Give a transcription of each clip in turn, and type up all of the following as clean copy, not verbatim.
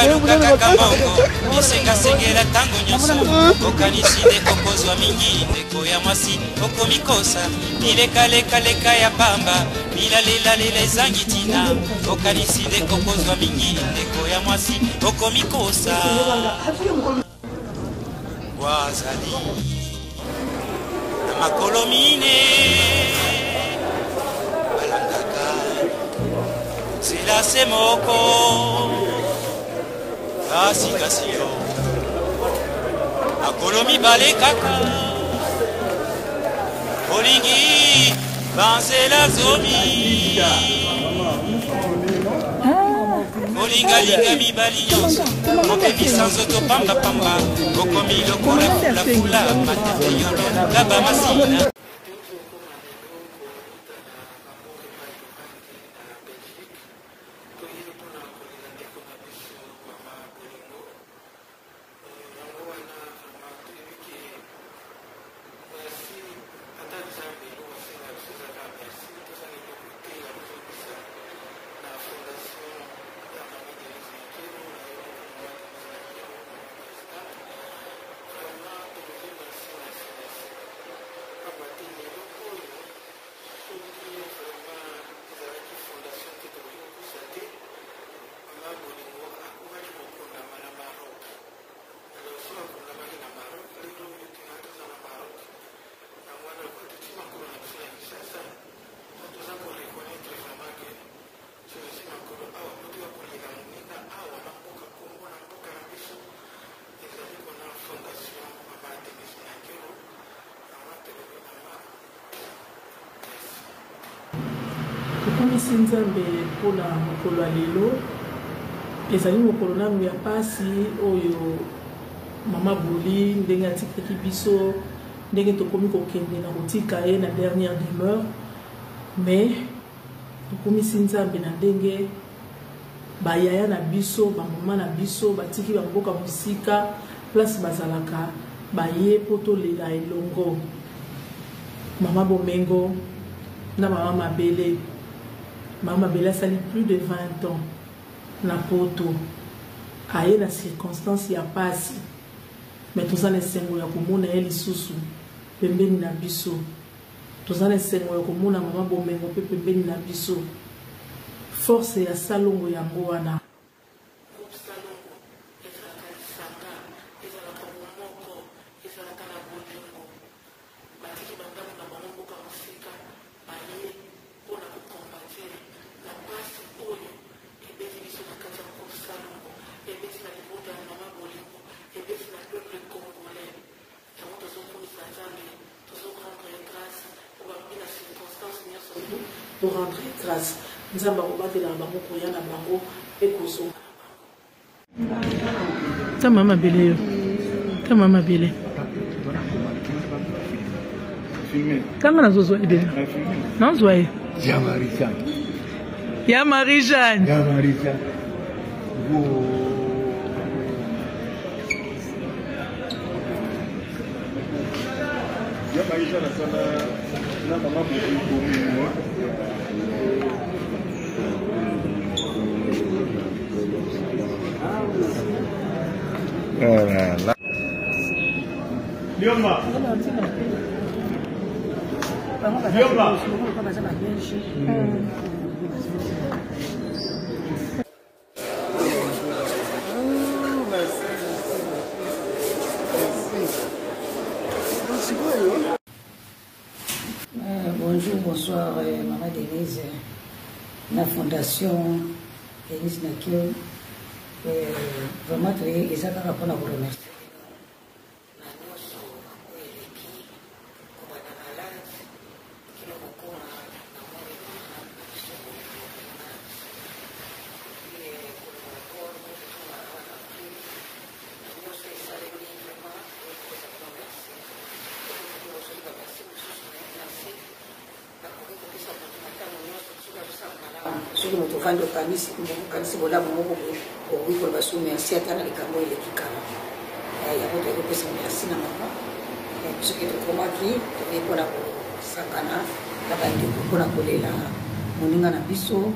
Luka kamongo isengasengela tango nyonso okanisi ndekokozwa mingi ndeko ya mwasi okomikosa milekaleka ya pamba milalelela ezangi tina okanisi ndekokozwa mingi ndeko ya mwasi okomikosa wazali na makolo mine balangaka silase moko kasi yo makolo mibale kaka olingi banzela zomi olingalinga mibali nyonso mopemisa nzoto pambapamba okomi lokola fulafula matete yolo laba masina Nzambe mpona mokolo ya lelo ezali mokolo nango ya pasi oyo mama Buli ndenge atikaki biso ndenge tokomi kokende na kotika ye na dernière demeure mais tokomisi Nzambe na ndenge bayaya na biso bamama na biso batiki bamboka mosika place bazalaka baye po tolela elongo mama Bomengo na mama Mabele. Maman Bella sali plus de 20 ans na poto aye na circonstance ya pasi mais toza na sengo ya komona ye lisusu pembeni na biso toza na sengo ya komona mama Bomengo pe pembeni na biso force ya salongo yango wana pour rendre grâce. Nous avons battu la banque pour y aller à la banque et pour ça. Ta maman Bélé. Ta maman Bélé. Quand on a besoin de non, zoé. Ya Marie-Jeanne. Ya Marie-Jeanne. Ya Marie-Jeanne. Ya Marie-Jeanne, na maman Lioma. Lioma. Bonjour, bonsoir, Maman Denise, la fondation Denise Nakio. Vraiment, très exactement pour vous remercier. soki moto ovandi okanisi bolamu moko okoki koloba so merci ata na likambo elekikala yango tokopesa merci na mama soki tokomaki toyei mpona kosangana na bandeko mpona kolela moninga na biso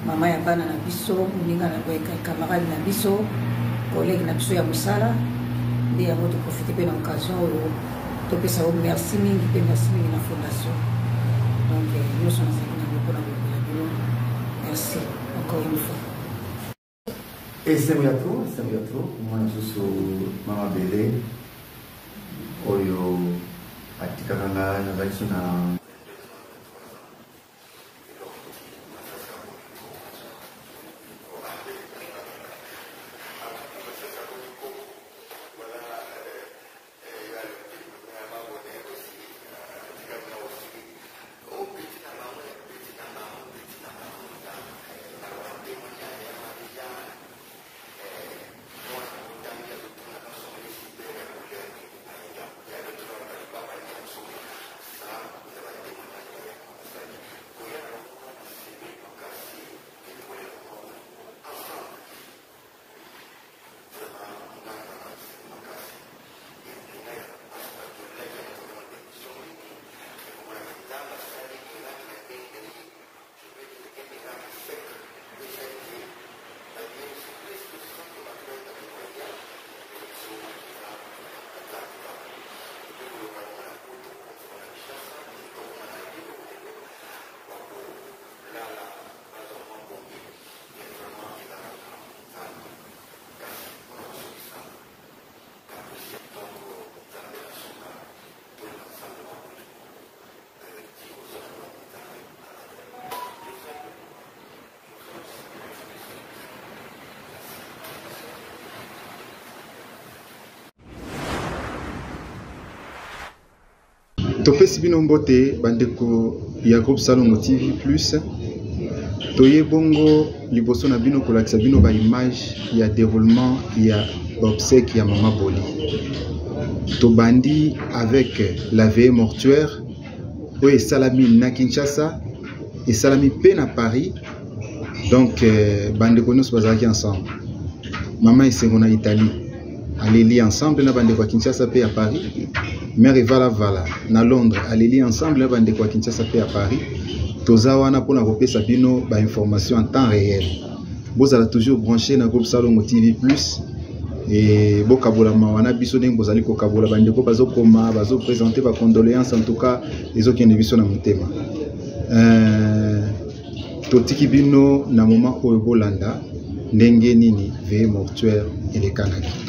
mama ya bana na biso moninga na camarade na biso collègue na biso ya mosala nde yango toprofite mpe na occasion oyo topesa o merci mingi mpe merci mingi na fondation donc nyonso nazali nango mpona kolobela bino merci encore une fois esembo ya tro mwana susu mama bele oyo atikaka nga nazali so na topesi bino mbote bandeko ya groupe Salongo TV Plus toye bongo liboso na bino kolakisa bino ba image ya déroulement ya obsèque ya Mama Boli tobandi avec la veille mortuaire oyo esalami na Kinshasa esalami pe na Paris donc bandeko nyonso bazalaki ensemble mama esengo na Italie aleli ensemble na bandeko ya Kinshasa pe ya Paris mère vala na Londres aleli ensemble na bandeko ya Kinshasa pe ya Paris toza wana pona kopesa bino ba information en temps réel bozala toujours branché na groupe Salongo TV Plus et bokabola mawana biso ndenge bozali kokabola bandeko bazokoma bazopresenter ba condoléances en tout cas ezokende biso na motema totiki bino na moment oyo bolanda ndenge nini veille mortuaire elekanaki.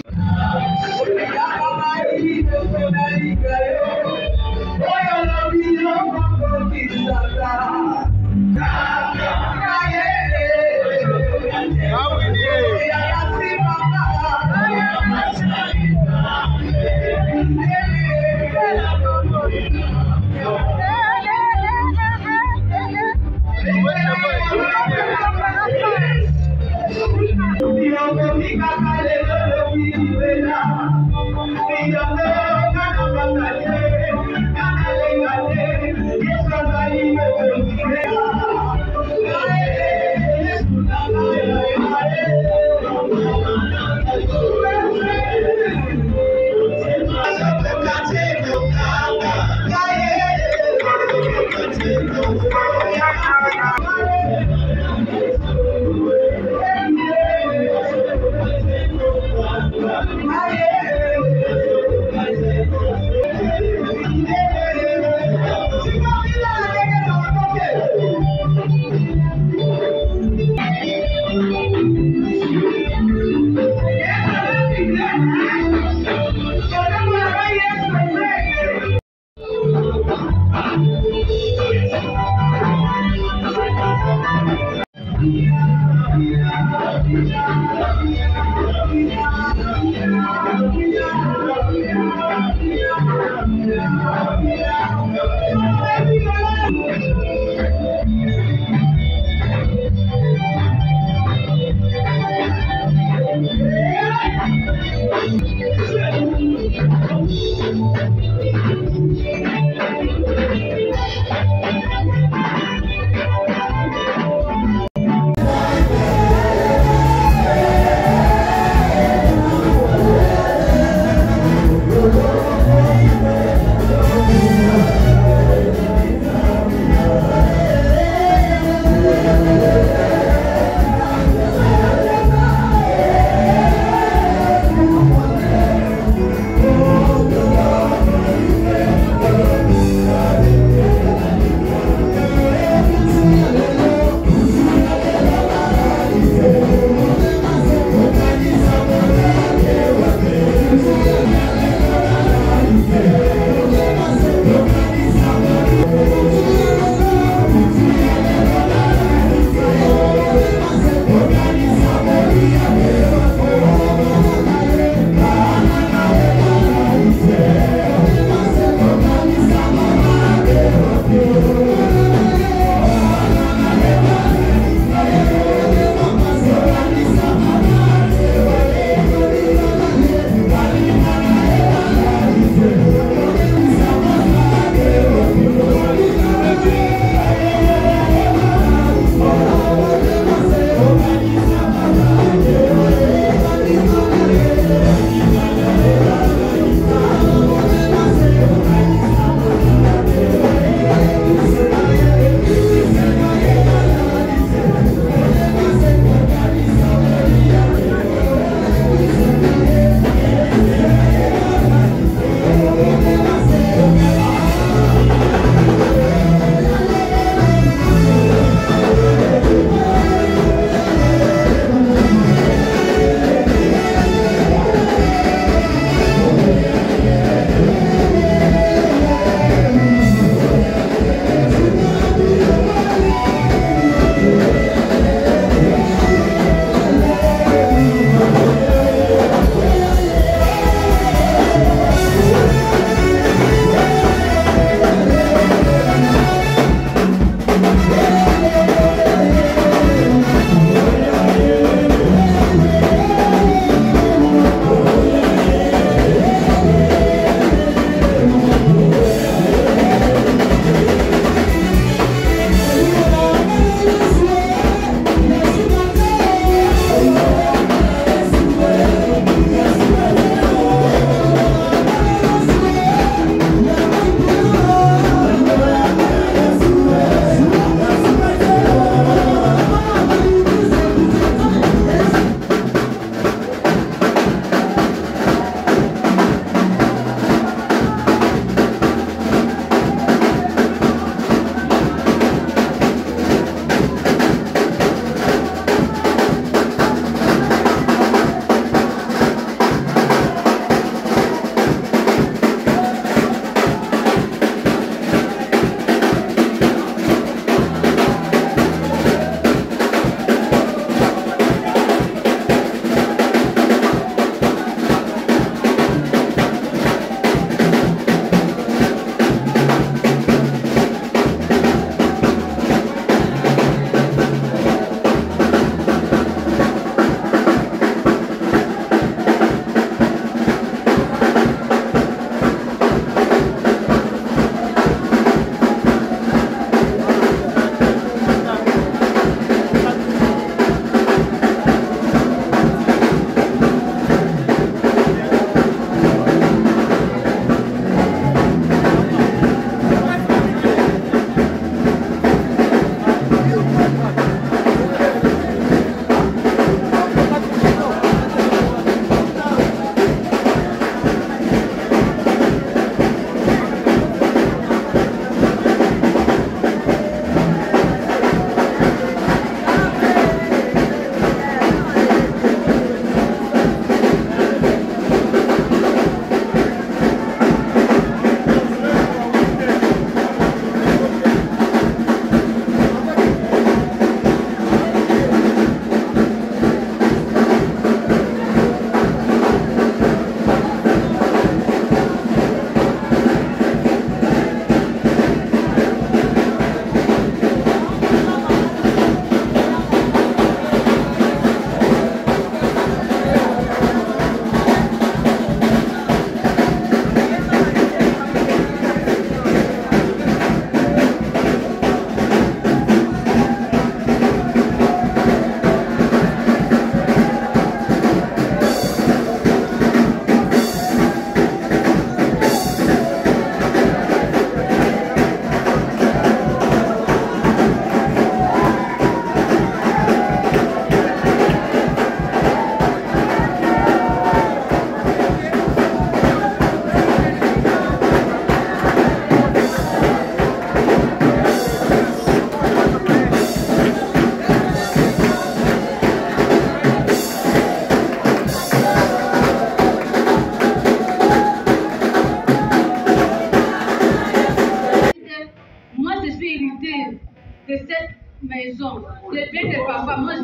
maison. Le bien de papa, moi c'est.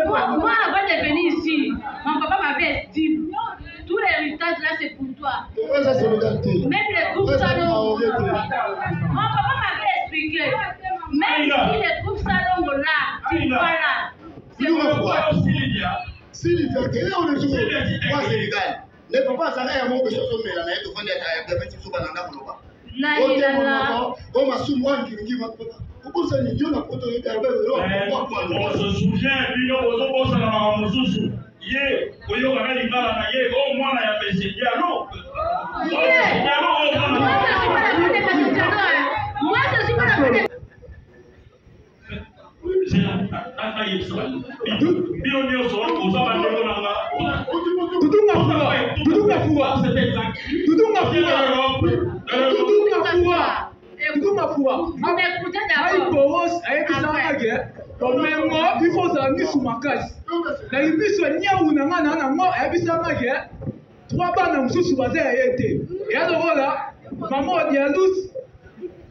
Moi, avant de venir ici, mon papa m'avait dit tout l'héritage là c'est pour toi. Même les groupes salon. Mon papa m'avait expliqué. Même si les groupes salon là, tu vas là. C'est pour toi. Si les vertés, on est toujours moi c'est légal. Les papas, ça n'a rien à voir avec ce que mais la naïve de fonder à la petite soupe à l'anda pour on m'a sous moi qui va pourquoi ça n'est pas pour te regarder on se souvient bino bozo bosa na mamususu ye koyo kana lingala na ye o mwana ya pese dialo Moi je suis pas la bonne.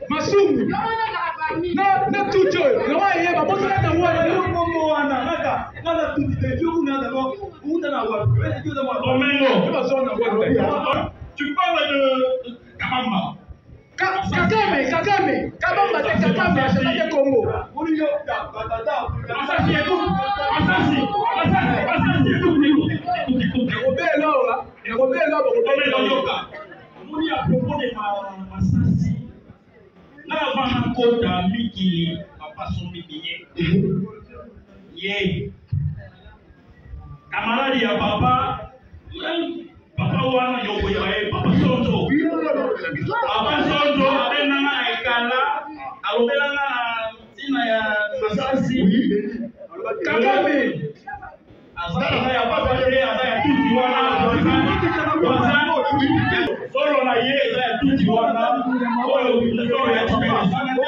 Masumu. Na tucho. Na waye ba bosa na wana yo momo wana naka. Naka tutite yo kuna na ko. Una na wa. Wewe ndio na wa. Domingo. Ba zona wa. Tu parles de Kamamba. Kagame. Kabamba te Kagame c'est Congo. Uri yo da batata. Asasi etu. Robelo là. Robelo yoka. Muni a propos de Masasi. Na vana kota miki papa sombi biye. Ye. Kamaradi ya papa wana yoko ya papa Sonzo. Papa Sonzo abenanga ekala, alobelanga tina ya Masasi. Kagame. Azana ya papa ye azaya tuti wana. Solo na ye azaya tuti wana. Oyo ndio ya chipeni.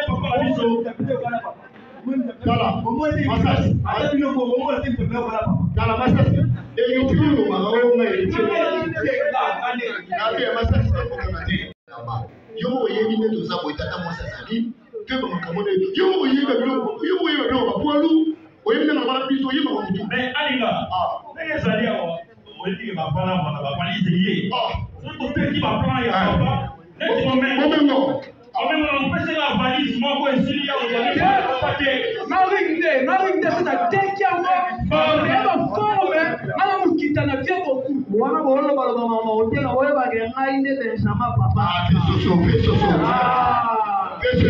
Papa biso. Kala, Masasi, hata bila kuongoza timu kwa baba. Kala Masasi, ndio kitu wao na pia Masasi kwa kamati. Yo yeye ni ndio zabo itata Masasi. Kebo makamone. Yo yeye ndio bapwalu. Oye na mabala biso yeye ba mtu. Mais alinga. Mais zalia oye ba bana bana ba palise ye. Surtout pe ki ba plan ya papa. Net moment. Même on peut se la valise moi quoi ici il y a Marine c'est la dernière fois. On est en forme. Alors on quitte na bien beaucoup. Wana bolo balo mama on dit la oye ba genga inde de sama papa. Peso.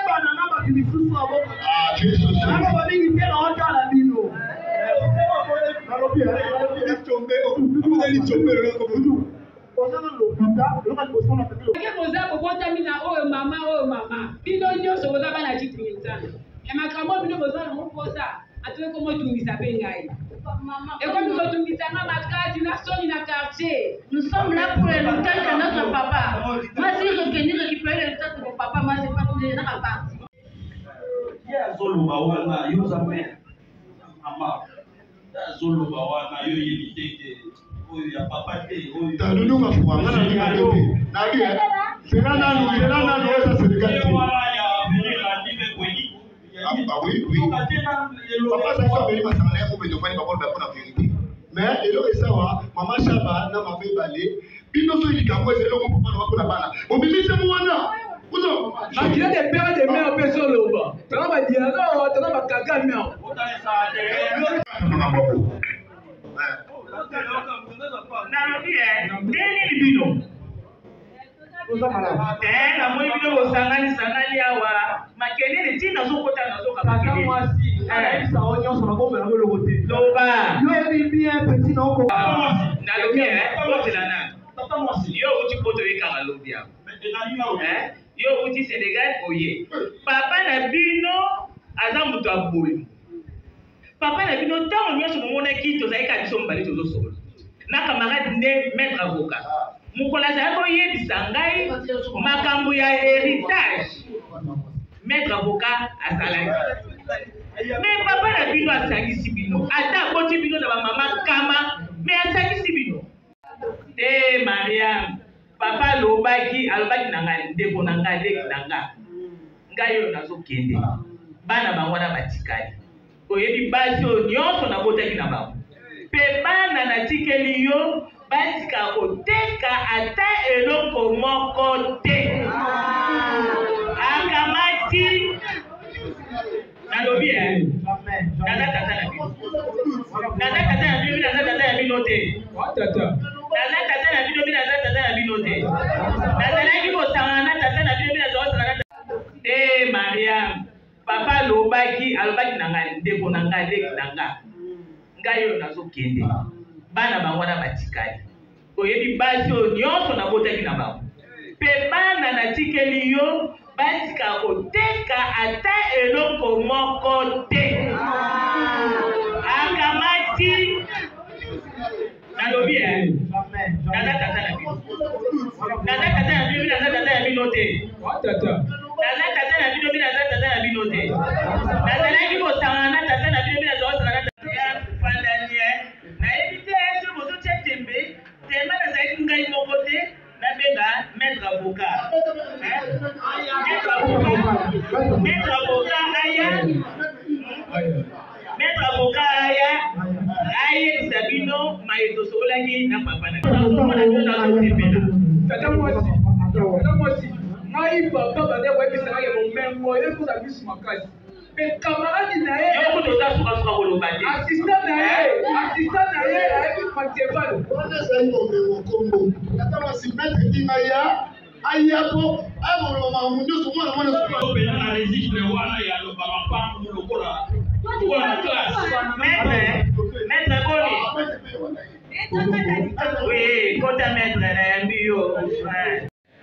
Banana ba kilifusu abo. Peso. Ana ba bingi tena on la bino. Oyo mama bino nyonso boza bana chitungisa ya makambo bino boza na moposa atuwe komo tungisa pe ngai ekomi kotungisa nga makasi na soni na quartier. Nous sommes là pour l'héritage de notre papa. Moi si je viens récupérer l'héritage de mon papa, moi c'est pas pour les gens à partir. Zolo bawana yo zamé mama zolo bawana yo yebite oyo ya papa te oyo Tanunga fuanga na ngado na bia sera na esa serikali wala ya venir la live kweni oui papa ça fait venir masana ya kombe ndofani bakolo ba na vérité mais elo esawa mama shaba na mabe balé bino so likambo ezelo ko papa na bakona bana obimise mwana uzo Makina de père de mère peso loba. Tana ba dialo, tana ba Kagame. na moi bino bosangani awa makelele ntina zokota nazoka mwasi Sa onyo so makombe na bolo kote. loba Yo bien petit na oko. na lobi botela na tata mwasi yo uti poto ekaka lobi ya yo uti Sénégal oye papa na bino aza moto aboyi papa na bino ntango nyonso momonaki tozalika biso mobali tozosola na camarade nde maître avocat mokolo azali koyebisa ngai makambo ya héritage maître avocat azalaki mais papa na bino asangisi bino ata akoti bino na bamama kama mais asangisi bino te Mariam papa alobaki na ngai ndeko na ngai ndeko na ngai ngai oyo nazokende bana bango wana batikali oyebi basi oyo nyonso nabotaki na bango mpe bana natikeli yo batika koteka ata eloko moko te akamati nalobi naza tata na bino naza tata na bino naza tata na bino te naza tata na bino naza tata na bino te nazalaki kosangana na tata na bino nazosangana te Mariam papa alobaki na ngai ndeko na ngai ndeko na ngai oyo nazokende bana bango wana batikali oyebi basi oyo nyonso nabotaki na bango mpe bana natikeli yo batika koteka ata eloko moko te akamati nalobi naza tata na bino naza tata na bino naza tata na bino te naza tata na bino naza tata na bino te nazalaki kosangana na tata na bino nazosangana pandanie nayebi te ese bozotia tembe temba nazalaki ngai moko te nabenga maître avocat maître avocat aya ayebisa bino mayeto sokolaki na papa na ngai papa bade webisaka ya momengo ekoza biso makasi mpe kamaradi na ye yoko toza sukasuka koloba te assistant na ye ayebi matebalo ezali bomengo kombo ata masipete kingaya ayapo ayakoloba makambo nyonso mwana opena na registre wana ya lobama mpango lokola na classe maître boni oui kota maître na yambi yo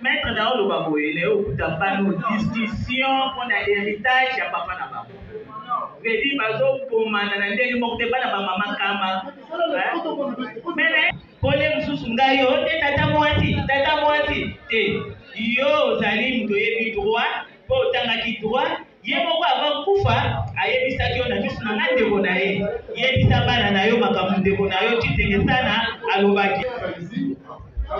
maître na oloba boye na yo okuta bano discussion mpona héritage ya papa na bango vedi bazobomana na ndenge moko te bana bamama kama mene pole mosusu ngai yo te tata mwati te yo ozali moto oyebi droit mpo otangaki droit ye moko avant kufa ayebisaki yo na miso na ngai ndeko na ye yebisa bana na yo makambo ndeko na yo titenge sana alobaki Mais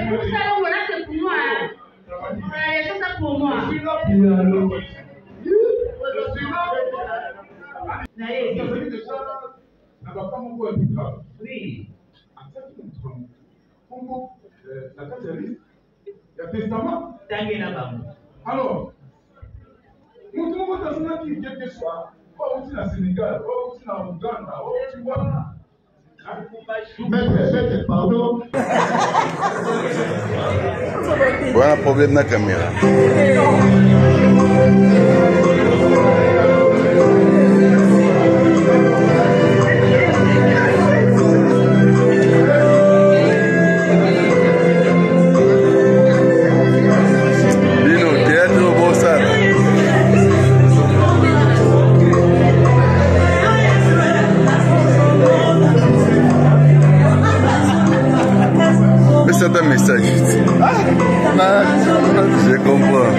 pour ça, voilà, c'est pour moi. C'est ça pour moi. Oui. Alors, quelque soit, aussi na Sénégal, aussi na Ouganda, tu vois. Maître, pardon. Voilà un problème na caméra. C'est un message. Je comprends.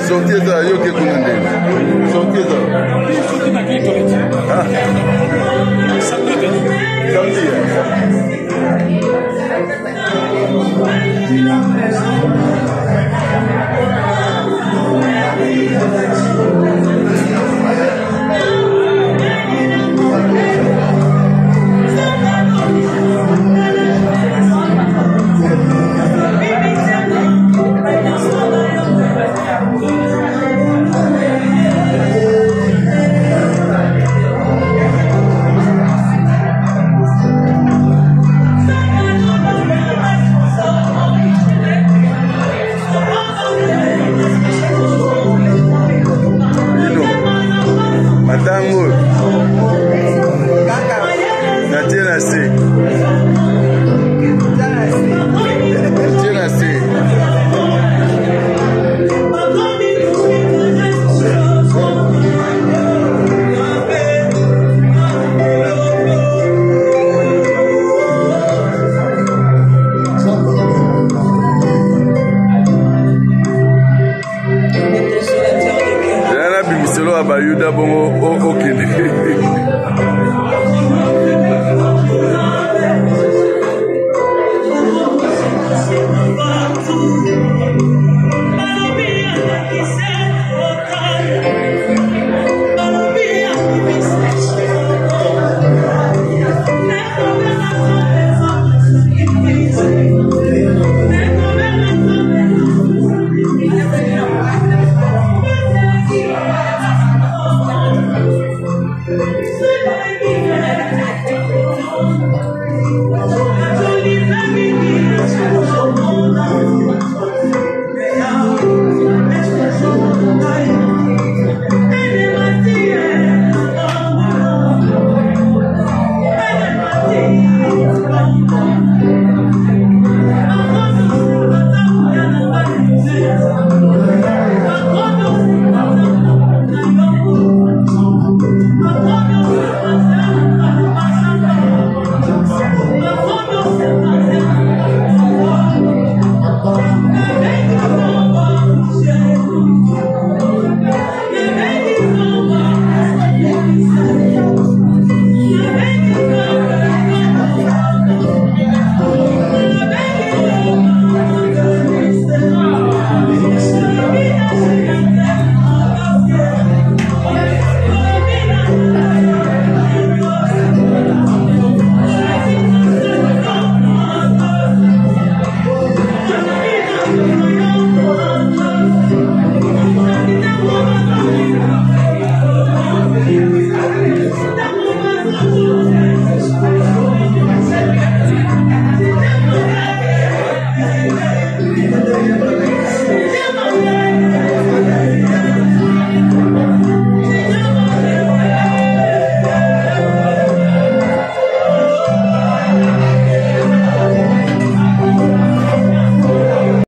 Sortez ça, yo que kunande. Sortez ça. bongo